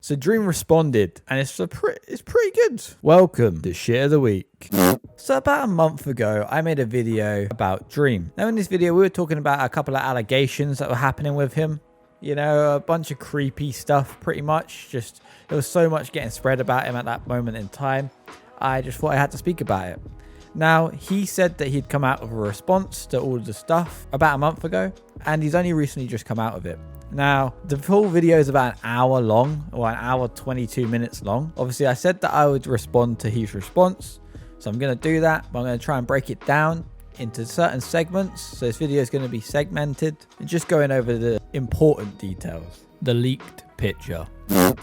So Dream responded, and it's pretty good. Welcome to Shit of the Week. So about a month ago, I made a video about Dream. Now in this video, we were talking about a couple of allegations that were happening with him. You know, a bunch of creepy stuff, pretty much. Just, there was so much getting spread about him at that moment in time. I just thought I had to speak about it. Now, he said that he'd come out with a response to all of the stuff about a month ago, and he's only recently just come out of it. Now, the full video is about an hour long, or an hour 22 minutes long. Obviously, I said that I would respond to his response, so I'm going to do that, but I'm going to try and break it down into certain segments. So this video is going to be segmented and just going over the important details. The leaked picture.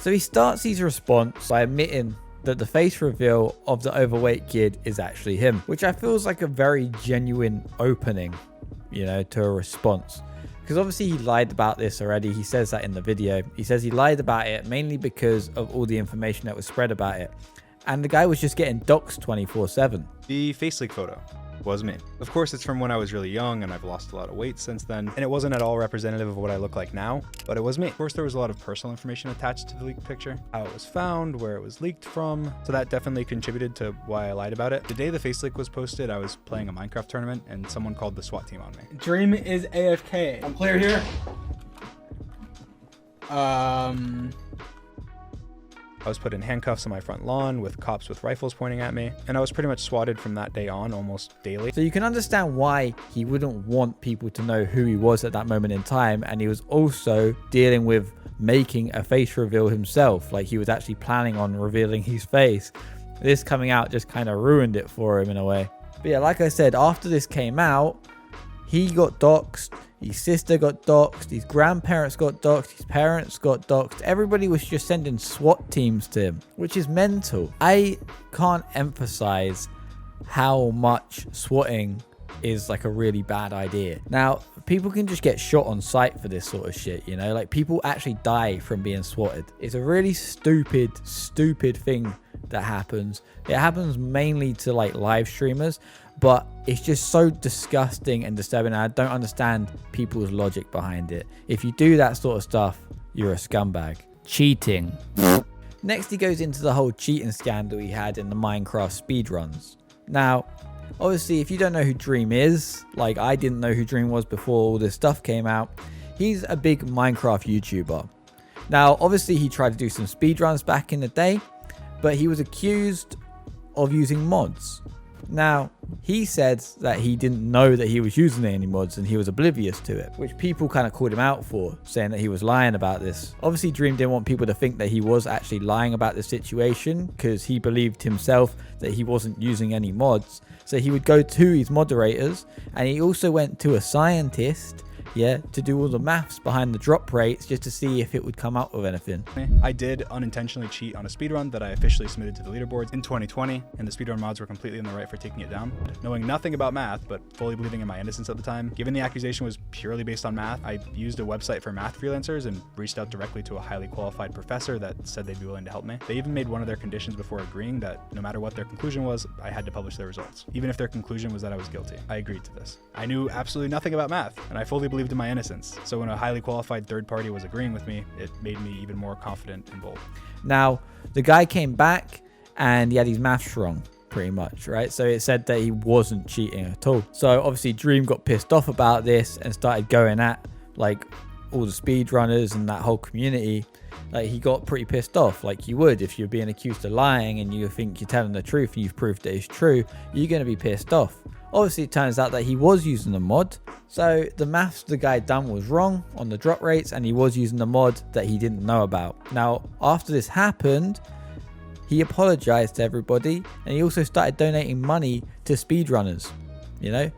So he starts his response by admitting that the face reveal of the overweight kid is actually him, which I feel is like a very genuine opening, you know, to a response. Because obviously he lied about this already. He says that in the video. He says he lied about it mainly because of all the information that was spread about it. And the guy was just getting doxxed 24/7. The face leak photo was me. Of course, it's from when I was really young and I've lost a lot of weight since then, and it wasn't at all representative of what I look like now, but it was me. Of course, there was a lot of personal information attached to the leaked picture, how it was found, where it was leaked from, so that definitely contributed to why I lied about it. The day the face leak was posted, I was playing a Minecraft tournament and someone called the SWAT team on me. Dream is AFK. I'm clear here. I was put in handcuffs on my front lawn with cops with rifles pointing at me, and I was pretty much swatted from that day on almost daily. So you can understand why he wouldn't want people to know who he was at that moment in time, and he was also dealing with making a face reveal himself. Like, he was actually planning on revealing his face. This coming out just kind of ruined it for him in a way. But yeah, like I said, after this came out, he got doxxed. His sister got doxxed, his grandparents got doxxed, his parents got doxxed. Everybody was just sending SWAT teams to him, which is mental. I can't emphasize how much swatting is like a really bad idea. Now, people can just get shot on sight for this sort of shit, you know? Like, people actually die from being swatted. It's a really stupid thing that happens. It happens mainly to like live streamers, but it's just so disgusting and disturbing. I don't understand people's logic behind it. If you do that sort of stuff, you're a scumbag. Cheating. Next, he goes into the whole cheating scandal he had in the Minecraft speedruns. Now, obviously, if you don't know who Dream is, like I didn't know who Dream was before all this stuff came out, he's a big Minecraft YouTuber. Now, obviously, he tried to do some speedruns back in the day, but he was accused of using mods. Now, he said that he didn't know that he was using any mods and he was oblivious to it, which people kind of called him out for, saying that he was lying about this. Obviously, Dream didn't want people to think that he was actually lying about the situation, because he believed himself that he wasn't using any mods. So he would go to his moderators, and he also went to a scientist, yeah, to do all the maths behind the drop rates just to see if it would come out with anything. I did unintentionally cheat on a speedrun that I officially submitted to the leaderboards in 2020, and the speedrun mods were completely in the right for taking it down. Knowing nothing about math, but fully believing in my innocence at the time, given the accusation was purely based on math, I used a website for math freelancers and reached out directly to a highly qualified professor that said they'd be willing to help me. They even made one of their conditions before agreeing that no matter what their conclusion was, I had to publish their results. Even if their conclusion was that I was guilty, I agreed to this. I knew absolutely nothing about math, and I fully believed in my innocence. So when a highly qualified third party was agreeing with me, it made me even more confident and bold. Now, the guy came back and he had his maths wrong, pretty much, right? So it said that he wasn't cheating at all. So obviously Dream got pissed off about this and started going at like all the speedrunners and that whole community. Like, he got pretty pissed off, like you would if you're being accused of lying and you think you're telling the truth and you've proved that it's true. You're going to be pissed off. Obviously, it turns out that he was using the mod. So the maths the guy done was wrong on the drop rates, and he was using the mod that he didn't know about. Now, after this happened, he apologized to everybody, and he also started donating money to speedrunners, you know?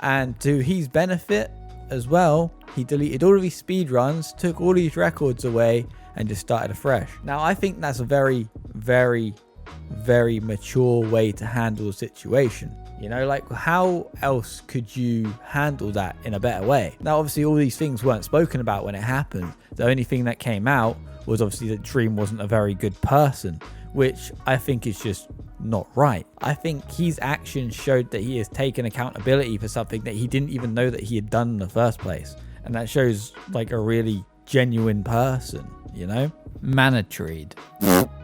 And to his benefit as well, he deleted all of his speedruns, took all his records away, and just started afresh. Now, I think that's a very, very, very mature way to handle the situation. You know, like, how else could you handle that in a better way? Now, obviously, all these things weren't spoken about when it happened. The only thing that came out was obviously that Dream wasn't a very good person, which I think is just not right. I think his actions showed that he has taken accountability for something that he didn't even know that he had done in the first place. And that shows like a really genuine person, you know? Manatreed.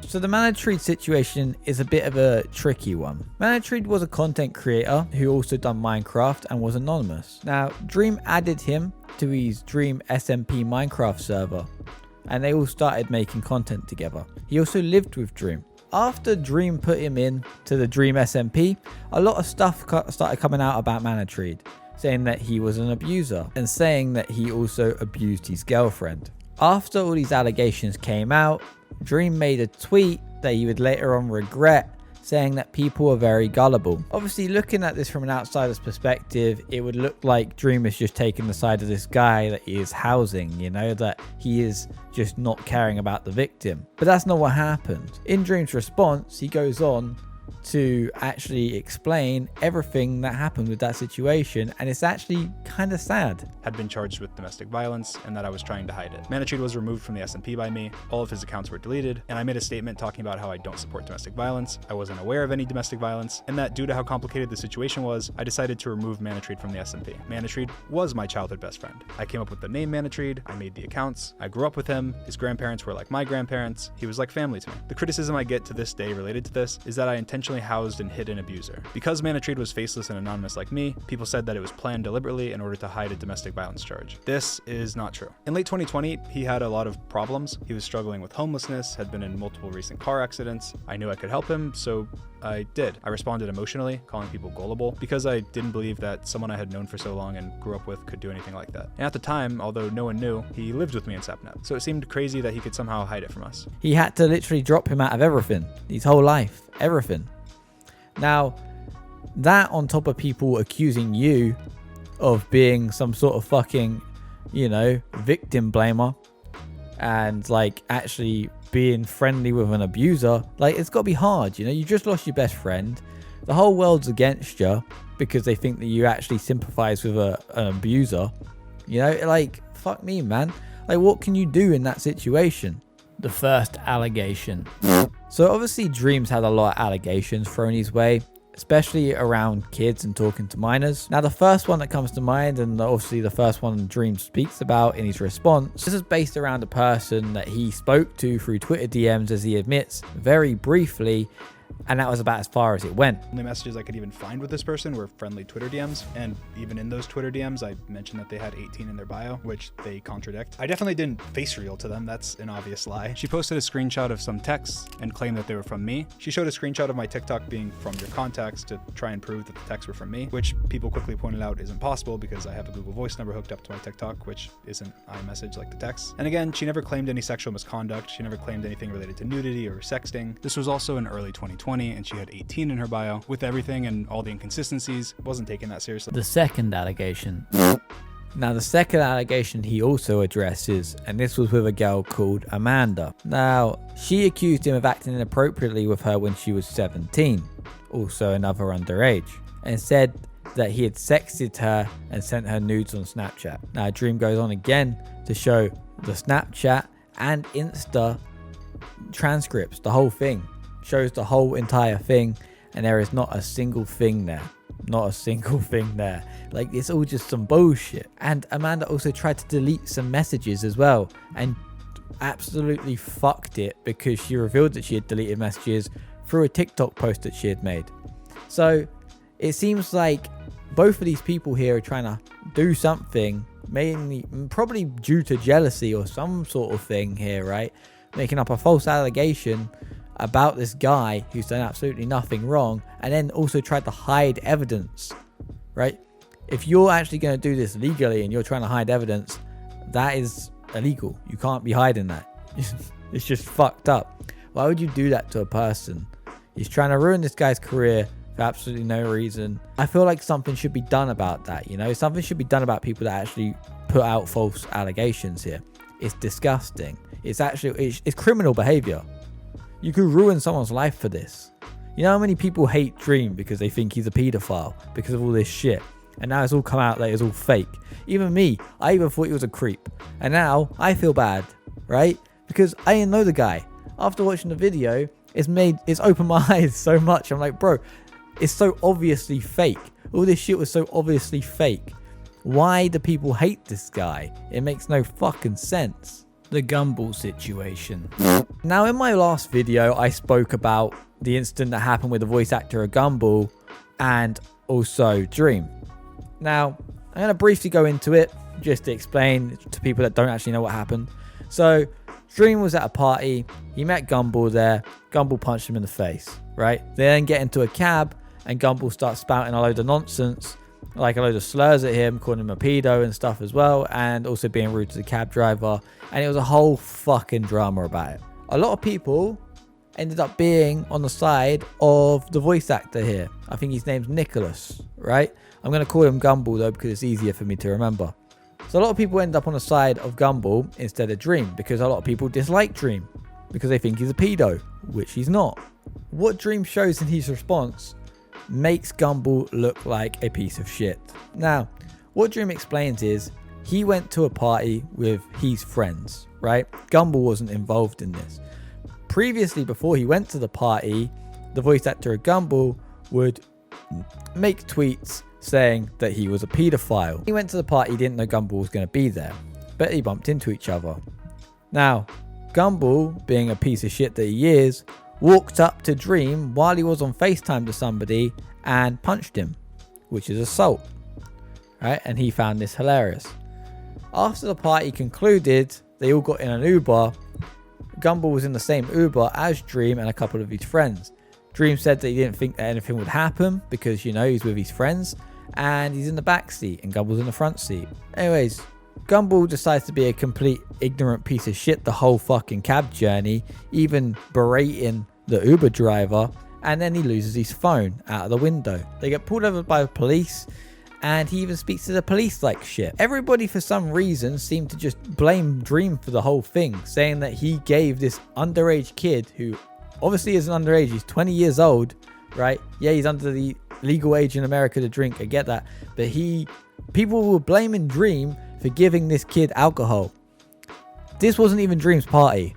So the Manatreed situation is a bit of a tricky one. Manatreed was a content creator who also done Minecraft and was anonymous. Now, Dream added him to his Dream SMP Minecraft server, and they all started making content together. He also lived with Dream. After Dream put him in to the Dream SMP, a lot of stuff started coming out about Manatreed, saying that he was an abuser and saying that he also abused his girlfriend. After all these allegations came out, Dream made a tweet that he would later on regret, saying that people are very gullible. Obviously, looking at this from an outsider's perspective, it would look like Dream is just taking the side of this guy that he is housing, you know, that he is just not caring about the victim. But that's not what happened. In Dream's response, he goes on to actually explain everything that happened with that situation, and it's actually kind of sad. Had been charged with domestic violence and that I was trying to hide it. Manatreed was removed from the SMP by me, all of his accounts were deleted, and I made a statement talking about how I don't support domestic violence, I wasn't aware of any domestic violence, and that due to how complicated the situation was, I decided to remove Manatreed from the SMP. Manatreed was my childhood best friend. I came up with the name Manatreed, I made the accounts, I grew up with him, his grandparents were like my grandparents, he was like family to me. The criticism I get to this day related to this is that I intentionally housed and hid an abuser. Because Manatreed was faceless and anonymous like me, people said that it was planned deliberately in order to hide a domestic violence charge. This is not true. In late 2020, he had a lot of problems. He was struggling with homelessness, had been in multiple recent car accidents. I knew I could help him, so I did. I responded emotionally, calling people gullible, because I didn't believe that someone I had known for so long and grew up with could do anything like that. And at the time, although no one knew, he lived with me in Sapnap, so it seemed crazy that he could somehow hide it from us. He had to literally drop him out of everything, his whole life, everything. Now, that on top of people accusing you of being some sort of fucking, you know, victim blamer and like actually being friendly with an abuser, like it's got to be hard, you know. You just lost your best friend, the whole world's against you because they think that you actually sympathize with an abuser, you know. Like, fuck me, man. Like, what can you do in that situation? The first allegation. So obviously Dreams had a lot of allegations thrown his way, especially around kids and talking to minors. Now, the first one that comes to mind, and obviously the first one Dream speaks about in his response, this is based around a person that he spoke to through Twitter DMs, as he admits, very briefly, and that was about as far as it went. The only messages I could even find with this person were friendly Twitter DMs, and even in those Twitter DMs, I mentioned that they had 18 in their bio, which they contradict. I definitely didn't face reel to them, that's an obvious lie. She posted a screenshot of some texts and claimed that they were from me. She showed a screenshot of my TikTok being from your contacts to try and prove that the texts were from me, which people quickly pointed out isn't possible because I have a Google Voice number hooked up to my TikTok, which isn't iMessage like the text. And again, she never claimed any sexual misconduct. She never claimed anything related to nudity or sexting. This was also in early 2020, and she had 18 in her bio. With everything and all the inconsistencies, wasn't taken that seriously. The second allegation. Now, the second allegation he also addresses, and this was with a girl called Amanda. Now, she accused him of acting inappropriately with her when she was 17, also another underage, and said that he had sexted her and sent her nudes on Snapchat. Now, Dream goes on again to show the Snapchat and Insta transcripts, the whole thing. Shows the whole entire thing, and there is not a single thing there. Not a single thing there. Like, it's all just some bullshit. And Amanda also tried to delete some messages as well, and absolutely fucked it because she revealed that she had deleted messages through a TikTok post that she had made. So it seems like both of these people here are trying to do something, mainly probably due to jealousy or some sort of thing here, right? Making up a false allegation about this guy who's done absolutely nothing wrong, and then also tried to hide evidence, right? If you're actually going to do this legally and you're trying to hide evidence, that is illegal. You can't be hiding that. It's just fucked up. Why would you do that to a person? He's trying to ruin this guy's career for absolutely no reason. I feel like something should be done about that, you know? Something should be done about people that actually put out false allegations here. It's disgusting. It's actually, it's criminal behavior. You could ruin someone's life for this. You know how many people hate Dream because they think he's a pedophile because of all this shit? And now it's all come out that it's all fake. Even me, I even thought he was a creep. And now I feel bad, right? Because I didn't know the guy. After watching the video, it's opened my eyes so much. I'm like, bro, it's so obviously fake. All this shit was so obviously fake. Why do people hate this guy? It makes no fucking sense. The Gumball situation. Now, in my last video, I spoke about the incident that happened with the voice actor of Gumball and also Dream. Now, I'm going to briefly go into it just to explain to people that don't actually know what happened. So, Dream was at a party. He met Gumball there. Gumball punched him in the face, right? They then get into a cab and Gumball starts spouting a load of nonsense, like a load of slurs at him, calling him a pedo and stuff as well, and also being rude to the cab driver. And it was a whole fucking drama about it. A lot of people ended up being on the side of the voice actor here. I think his name's Nicholas, right? I'm going to call him Gumball though because it's easier for me to remember. So a lot of people end up on the side of Gumball instead of Dream because a lot of people dislike Dream because they think he's a pedo, which he's not. What Dream shows in his response makes Gumball look like a piece of shit. Now, what Dream explains is he went to a party with his friends, right? Gumball wasn't involved in this. Previously, before he went to the party, the voice actor of Gumball would make tweets saying that he was a pedophile. He went to the party, didn't know Gumball was going to be there, but he bumped into each other. Now, Gumball, being a piece of shit that he is, walked up to Dream while he was on FaceTime to somebody and punched him, which is assault, right? And he found this hilarious. After the party concluded, they all got in an Uber. Gumball was in the same Uber as Dream and a couple of his friends. Dream said that he didn't think that anything would happen because, you know, he's with his friends and he's in the back seat and Gumball's in the front seat. Anyways, Gumball decides to be a complete ignorant piece of shit the whole fucking cab journey, even berating the Uber driver, and then he loses his phone out of the window. They get pulled over by the police and he even speaks to the police like shit. Everybody for some reason seemed to just blame Dream for the whole thing, saying that he gave this underage kid, who obviously is an underage, he's 20 years old, right? Yeah, he's under the legal age in America to drink, I get that. But people were blaming Dream for giving this kid alcohol. This wasn't even Dream's party.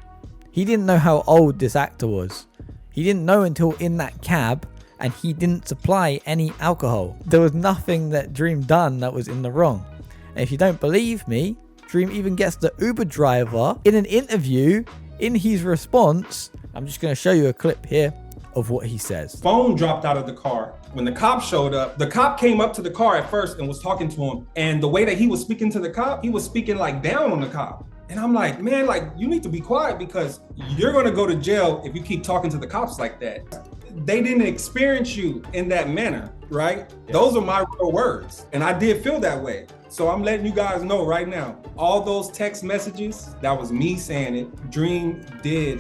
He didn't know how old this actor was. He didn't know until in that cab, and he didn't supply any alcohol. There was nothing that Dream done that was in the wrong. And if you don't believe me, Dream even gets the Uber driver in an interview. In his response, I'm just going to show you a clip here of what he says. Phone dropped out of the car. When the cop showed up, the cop came up to the car at first and was talking to him. And the way that he was speaking to the cop, he was speaking like down on the cop. And I'm like, man, like, you need to be quiet because you're going to go to jail if you keep talking to the cops like that. They didn't experience you in that manner, right? Yeah. Those are my real words. And I did feel that way. So I'm letting you guys know right now, all those text messages, that was me saying it. Dream did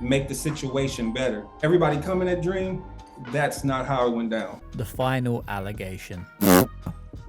make the situation better. Everybody coming at Dream, that's not how it went down. The final allegation.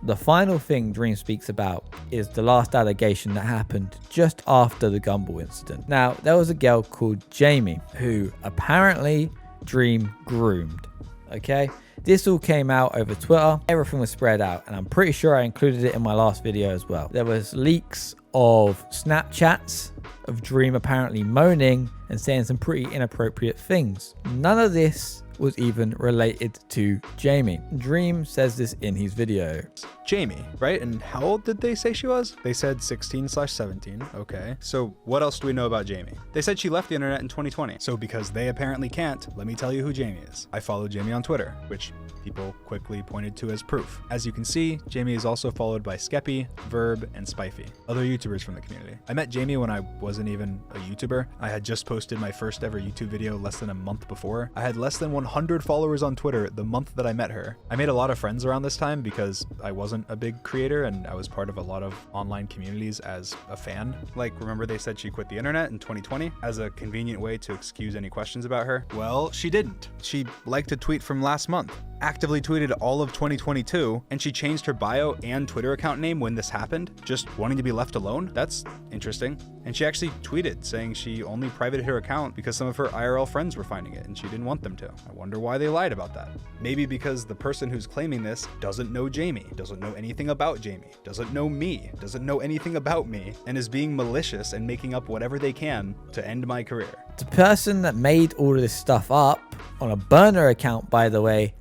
The final thing Dream speaks about is the last allegation that happened just after the Gumball incident. Now, there was a girl called Jamie who apparently Dream groomed, okay? This all came out over Twitter. Everything was spread out, and I'm pretty sure I included it in my last video as well. There was leaks of Snapchats of Dream apparently moaning and saying some pretty inappropriate things. None of this was even related to Jamie. Dream says this in his video. Jamie, right? And how old did they say she was? They said 16/17. Okay. So what else do we know about Jamie? They said she left the internet in 2020. So because they apparently can't, let me tell you who Jamie is. I follow Jamie on Twitter, which people quickly pointed to as proof. As you can see, Jamie is also followed by Skeppy, Verb, and Spifey, other YouTubers from the community. I met Jamie when I wasn't even a YouTuber. I had just posted my first ever YouTube video less than a month before. I had less than 100 followers on Twitter the month that I met her. I made a lot of friends around this time because I wasn't a big creator and I was part of a lot of online communities as a fan. Like, remember they said she quit the internet in 2020 as a convenient way to excuse any questions about her? Well, she didn't. She liked a tweet from last month, actively tweeted all of 2022, and she changed her bio and Twitter account name when this happened, just wanting to be left alone. That's interesting. And she actually tweeted saying she only privated her account because some of her IRL friends were finding it and she didn't want them to. I wonder why they lied about that. Maybe because the person who's claiming this doesn't know Jamie, doesn't know anything about Jamie, doesn't know me, doesn't know anything about me, and is being malicious and making up whatever they can to end my career. The person that made all of this stuff up on a burner account, by the way,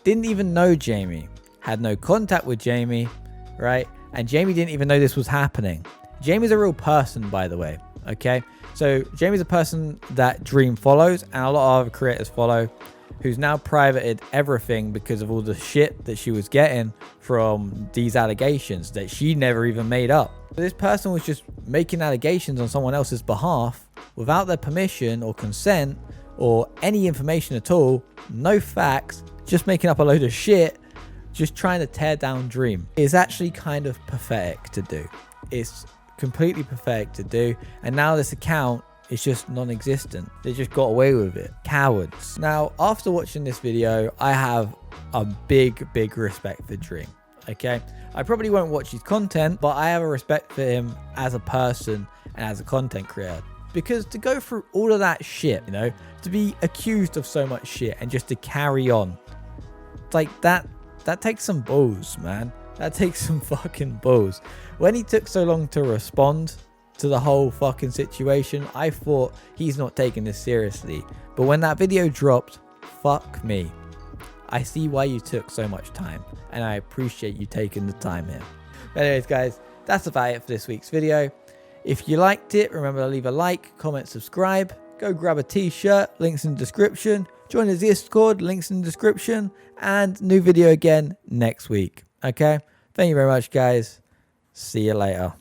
didn't even know Jamie, had no contact with Jamie, right? And Jamie didn't even know this was happening. Jamie's a real person, by the way. Okay, so Jamie's a person that Dream follows and a lot of other creators follow, who's now privated everything because of all the shit that she was getting from these allegations that she never even made up. This person was just making allegations on someone else's behalf without their permission or consent or any information at all, no facts, just making up a load of shit, just trying to tear down Dream. It's actually kind of pathetic to do. It's completely pathetic to do, and now this account is just non-existent. They just got away with it. Cowards. Now, after watching this video, I have a big respect for Dream. Okay, I probably won't watch his content, but I have a respect for him as a person and as a content creator, because to go through all of that shit, you know, to be accused of so much shit and just to carry on, like that takes some balls, man. That takes some fucking balls. When he took so long to respond to the whole fucking situation, I thought he's not taking this seriously. But when that video dropped, fuck me. I see why you took so much time, and I appreciate you taking the time here. But anyways, guys, that's about it for this week's video. If you liked it, remember to leave a like, comment, subscribe. Go grab a t-shirt, links in the description. Join the Discord, links in the description. And new video again next week. Okay? Thank you very much, guys. See you later.